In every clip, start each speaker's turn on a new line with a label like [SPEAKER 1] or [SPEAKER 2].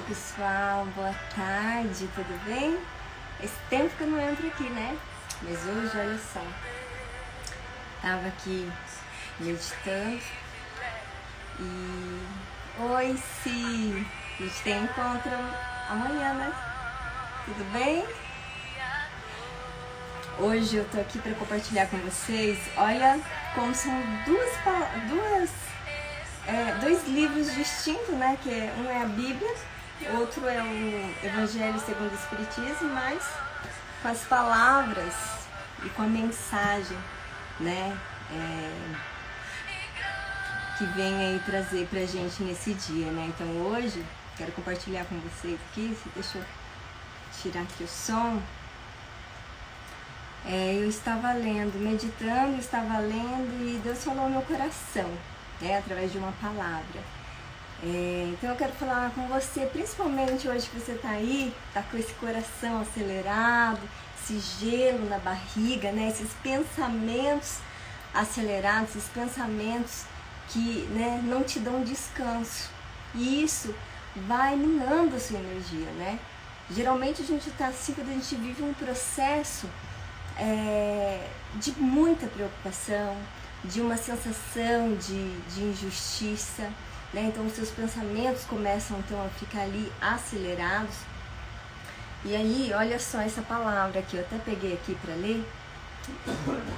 [SPEAKER 1] pessoal, boa tarde, tudo bem? Esse tempo que eu não entro aqui, né? Mas hoje, olha só, tava aqui meditando e... Oi, Si! A gente tem encontro amanhã, né? Tudo bem? Hoje eu tô aqui para compartilhar com vocês, olha como são dois livros distintos, né? Que um é a Bíblia, outro é o Evangelho segundo o Espiritismo, mas com as palavras e com a mensagem, né? Que vem aí trazer pra gente nesse dia, né? Então hoje quero compartilhar com vocês aqui, deixa eu tirar aqui o som. Eu estava lendo, meditando, estava lendo e Deus falou ao meu coração, né, através de uma palavra. Então eu quero falar com você, principalmente hoje que você está aí, está com esse coração acelerado, esse gelo na barriga, né, esses pensamentos acelerados, esses pensamentos que, né, não te dão descanso. E isso vai minando a sua energia, né? Geralmente a gente está assim quando a gente vive um processo de muita preocupação, de uma sensação de injustiça, né? Então os seus pensamentos começam então a ficar ali acelerados. E aí, olha só essa palavra que eu até peguei aqui para ler,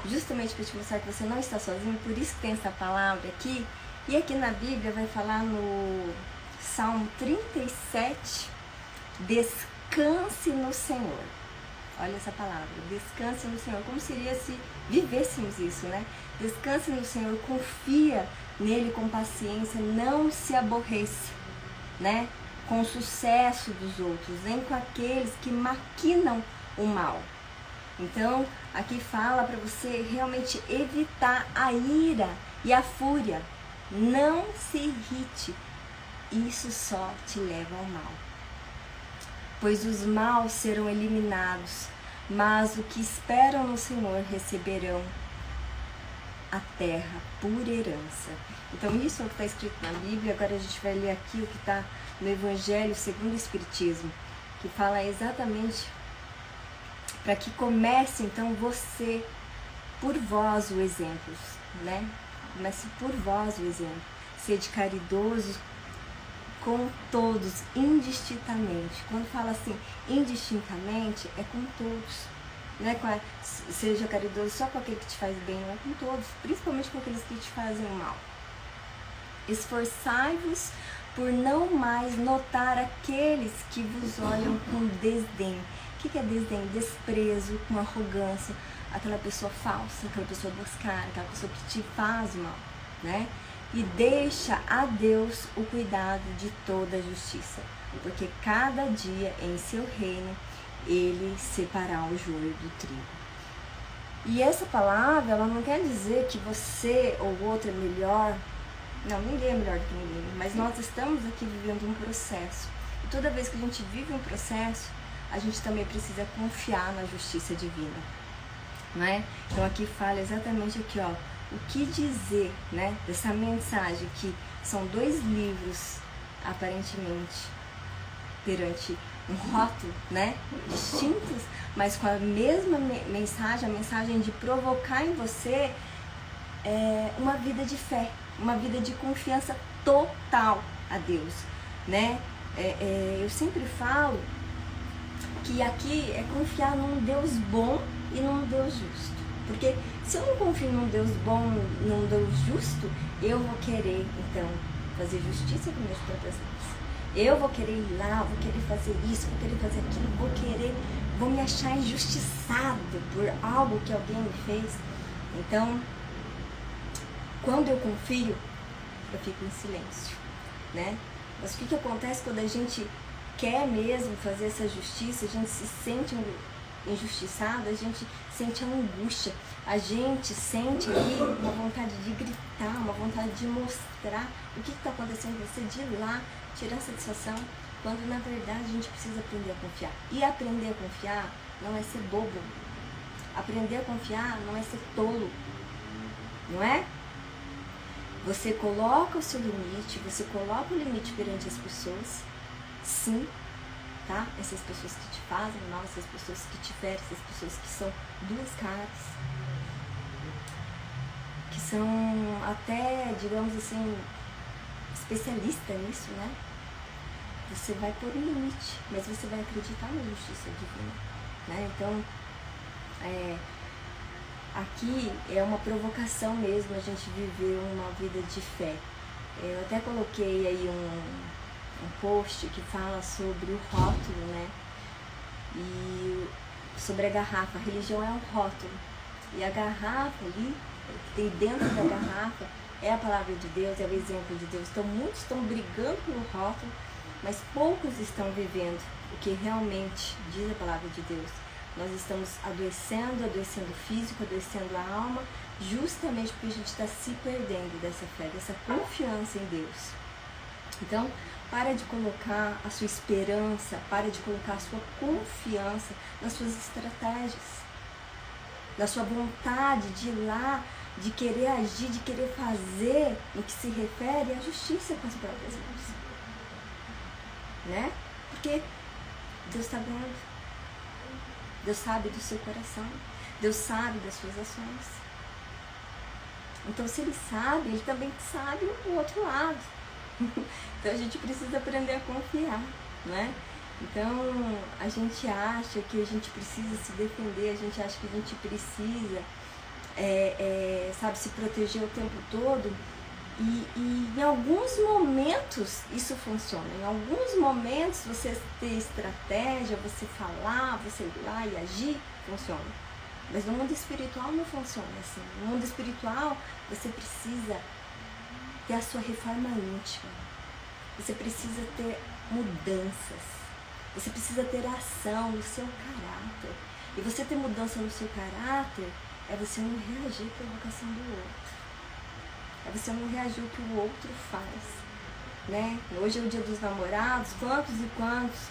[SPEAKER 1] justamente para te mostrar que você não está sozinho, por isso que tem essa palavra aqui. E aqui na Bíblia vai falar no Salmo 37, descanse no Senhor. Olha essa palavra, descanse no Senhor, como seria se vivêssemos isso, né? Descanse no Senhor, confia nele com paciência, não se aborreça, né? Com o sucesso dos outros, nem com aqueles que maquinam o mal. Então, aqui fala para você realmente evitar a ira e a fúria. Não se irrite, isso só te leva ao mal. Pois os maus serão eliminados, mas o que esperam no Senhor receberão a terra por herança. Então isso é o que está escrito na Bíblia. Agora a gente vai ler aqui o que está no Evangelho segundo o Espiritismo, que fala exatamente para que comece então você, por vós o exemplo, né? Comece por vós o exemplo. Sede caridoso com todos, indistintamente. Quando fala assim, indistintamente, é com todos. Não é seja caridoso só com aquele que te faz bem, não é com todos, principalmente com aqueles que te fazem mal. Esforçai-vos por não mais notar aqueles que vos olham com desdém. O que é desdém? Desprezo, com arrogância, aquela pessoa falsa, aquela pessoa boscada, aquela pessoa que te faz mal, né? E deixa a Deus o cuidado de toda a justiça, porque cada dia em seu reino ele separará o joio do trigo. E essa palavra, ela não quer dizer que você ou outro é melhor. Não, ninguém é melhor do que ninguém, mas nós estamos aqui vivendo um processo. E toda vez que a gente vive um processo, a gente também precisa confiar na justiça divina, não é? Então aqui fala exatamente aqui, ó, o que dizer, né, dessa mensagem que são dois livros, aparentemente, perante um rótulo, né, distintos, mas com a mesma mensagem, a mensagem de provocar em você uma vida de fé, uma vida de confiança total a Deus, né? Eu sempre falo que aqui é confiar num Deus bom e num Deus justo. Porque se eu não confio num Deus bom, num Deus justo, eu vou querer, então, fazer justiça com minhas próprias mãos. Eu vou querer ir lá, vou querer fazer isso, vou querer fazer aquilo, vou me achar injustiçado por algo que alguém me fez. Então, quando eu confio, eu fico em silêncio, né? Mas o que acontece quando a gente quer mesmo fazer essa justiça, a gente se sente injustiçado, a gente sente a angústia, a gente sente ali uma vontade de gritar, uma vontade de mostrar o que está acontecendo com você, de ir lá tirar satisfação, quando na verdade a gente precisa aprender a confiar. E aprender a confiar não é ser bobo, aprender a confiar não é ser tolo, não é? Você coloca o seu limite, você coloca o limite perante as pessoas, sim, tá? Essas pessoas que te fazem mal, essas pessoas que te ferem, essas pessoas que são duas caras, que são até, digamos assim, especialista nisso, né? Você vai pôr um limite, mas você vai acreditar na justiça divina, né? Então, aqui é uma provocação mesmo a gente viver uma vida de fé. Eu até coloquei aí um post que fala sobre o rótulo, né? E sobre a garrafa. A religião é um rótulo. E a garrafa ali, que tem dentro da garrafa, é a palavra de Deus, é o exemplo de Deus. Então muitos estão brigando pelo rótulo, mas poucos estão vivendo o que realmente diz a palavra de Deus. Nós estamos adoecendo o físico, adoecendo a alma, justamente porque a gente está se perdendo dessa fé, dessa confiança em Deus. Então, para de colocar a sua esperança, para de colocar a sua confiança nas suas estratégias, na sua vontade de ir lá, de querer agir, de querer fazer no que se refere à justiça com as próprias mãos. Né? Porque Deus está vendo, Deus sabe do seu coração, Deus sabe das suas ações. Então, se Ele sabe, Ele também sabe o outro lado. Então, a gente precisa aprender a confiar, né? Então, a gente acha que a gente precisa se defender, a gente acha que a gente precisa, sabe, se proteger o tempo todo. E em alguns momentos isso funciona. Em alguns momentos você ter estratégia, você falar, você ir lá e agir, funciona. Mas no mundo espiritual não funciona assim. No mundo espiritual você precisa ter a sua reforma íntima. Você precisa ter mudanças. Você precisa ter ação no seu caráter. E você ter mudança no seu caráter é você não reagir à provocação do outro. É você não reagir ao que o outro faz, né? Hoje é o dia dos namorados, quantos e quantos,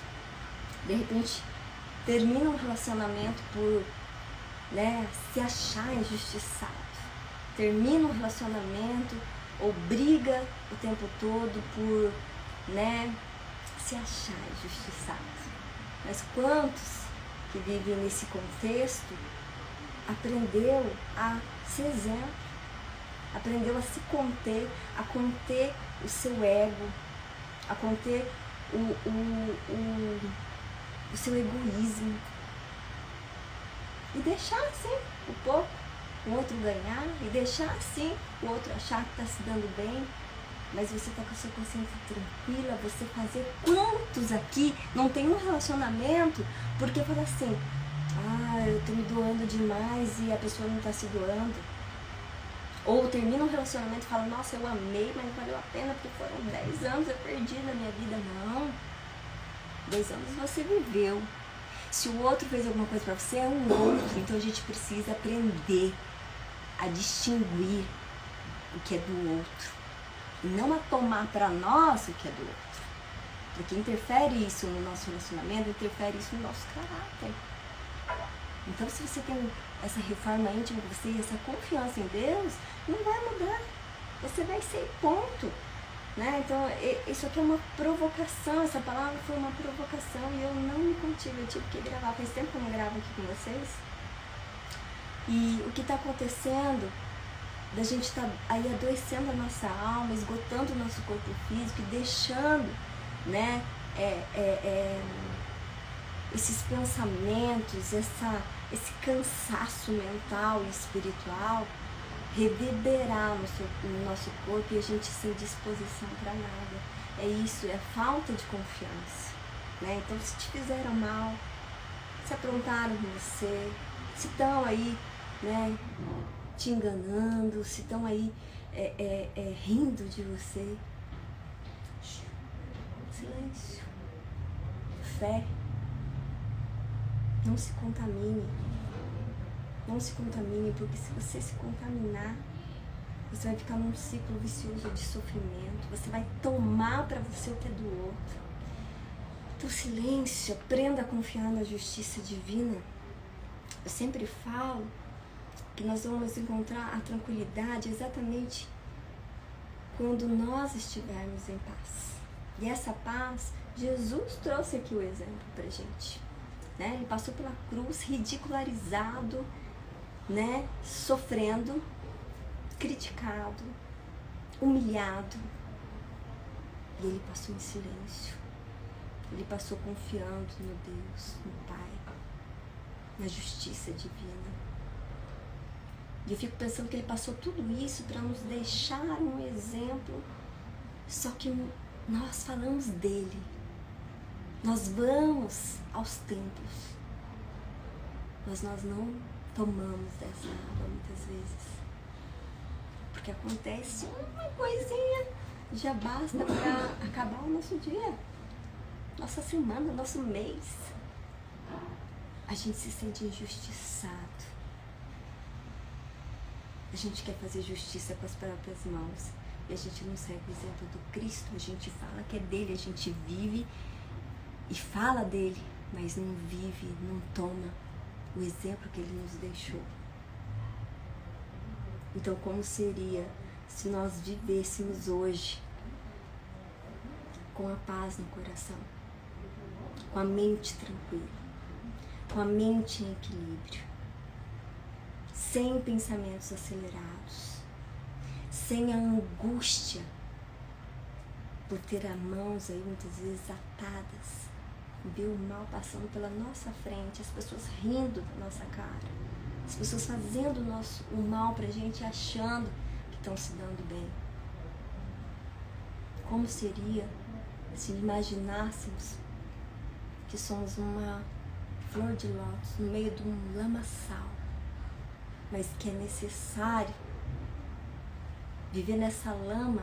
[SPEAKER 1] de repente, terminam um relacionamento por, né, se achar injustiçado. Termina um relacionamento ou briga o tempo todo por, né, se achar injustiçado. Mas quantos que vivem nesse contexto aprendeu a ser exemplo? Aprendeu a se conter, a conter o seu ego, a conter o seu egoísmo. E deixar assim o outro ganhar, e deixar assim o outro achar que está se dando bem, mas você está com a sua consciência tranquila, você fazer. Quantos aqui não tem um relacionamento porque fala assim, eu estou me doando demais e a pessoa não está se doando? Ou termina um relacionamento e fala, nossa, eu amei, mas não valeu a pena porque foram 10 anos eu perdi na minha vida. Não, 10 anos você viveu. Se o outro fez alguma coisa pra você, é um outro. Então a gente precisa aprender a distinguir o que é do outro. E não a tomar pra nós o que é do outro. Porque interfere isso no nosso relacionamento, interfere isso no nosso caráter. Então, se você tem essa reforma íntima com você e essa confiança em Deus, não vai mudar. Você vai ser ponto. Né? Então, isso aqui é uma provocação. Essa palavra foi uma provocação e eu não me contive. Eu tive que gravar. Faz tempo que eu não gravo aqui com vocês. E o que está acontecendo, da gente estar aí adoecendo a nossa alma, esgotando o nosso corpo físico e deixando, né, esses pensamentos, esse cansaço mental e espiritual reverberar no nosso corpo e a gente sem disposição para nada. É isso, é falta de confiança, né? Então, se te fizeram mal, se aprontaram com você, se estão aí, né, te enganando, se estão aí rindo de você, silêncio, fé. Não se contamine. Não se contamine, porque se você se contaminar, você vai ficar num ciclo vicioso de sofrimento. Você vai tomar para você o que é do outro. Então, silêncio, aprenda a confiar na justiça divina. Eu sempre falo que nós vamos encontrar a tranquilidade exatamente quando nós estivermos em paz. E essa paz Jesus trouxe aqui o exemplo pra gente, né? Ele passou pela cruz, ridicularizado, né? Sofrendo, criticado, humilhado. E ele passou em silêncio. Ele passou confiando no Deus, no Pai, na justiça divina. E eu fico pensando que ele passou tudo isso para nos deixar um exemplo. Só que nós falamos dele. Nós vamos aos templos, mas nós não tomamos dessa água muitas vezes. Porque acontece uma coisinha, já basta para acabar o nosso dia, nossa semana, nosso mês. A gente se sente injustiçado. A gente quer fazer justiça com as próprias mãos. E a gente não segue o exemplo do Cristo. A gente fala que é dele, a gente vive e fala dele, mas não vive, não toma o exemplo que ele nos deixou. Então, como seria se nós vivêssemos hoje com a paz no coração, com a mente tranquila, com a mente em equilíbrio, sem pensamentos acelerados, sem a angústia por ter as mãos aí muitas vezes atadas, ver o mal passando pela nossa frente, as pessoas rindo da nossa cara, as pessoas fazendo o mal pra gente achando que estão se dando bem. Como seria se imaginássemos que somos uma flor de lótus no meio de um lamaçal, mas que é necessário viver nessa lama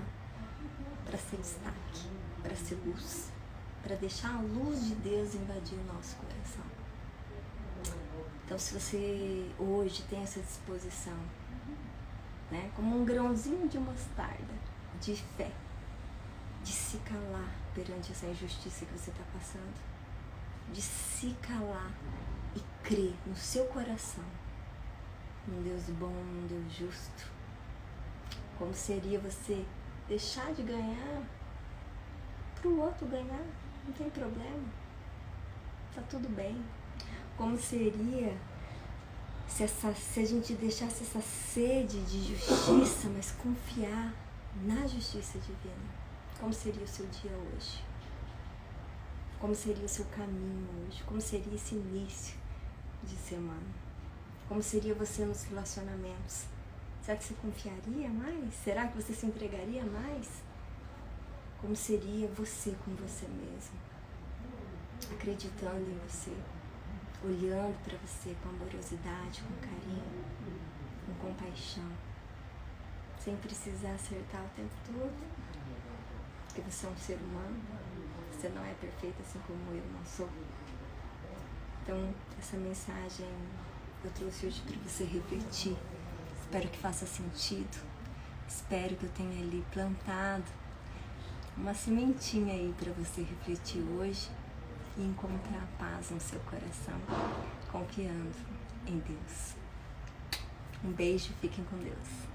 [SPEAKER 1] para ser destaque, para ser luz, para deixar a luz de Deus invadir o nosso coração. Então, se você hoje tem essa disposição, né, como um grãozinho de mostarda, de fé, de se calar perante essa injustiça que você está passando, de se calar e crer no seu coração num Deus bom, num Deus justo. Como seria você deixar de ganhar para o outro ganhar? Não tem problema, tá tudo bem. Como seria se a gente deixasse essa sede de justiça, mas confiar na justiça divina? Como seria o seu dia hoje? Como seria o seu caminho hoje? Como seria esse início de semana? Como seria você nos relacionamentos? Será que você confiaria mais? Será que você se entregaria mais? Como seria você com você mesmo? Acreditando em você, olhando para você com amorosidade, com carinho, com compaixão, sem precisar acertar o tempo todo, porque você é um ser humano, você não é perfeito assim como eu não sou. Então, essa mensagem eu trouxe hoje para você refletir. Espero que faça sentido. Espero que eu tenha ali plantado uma sementinha aí para você refletir hoje e encontrar paz no seu coração, confiando em Deus. Um beijo, fiquem com Deus.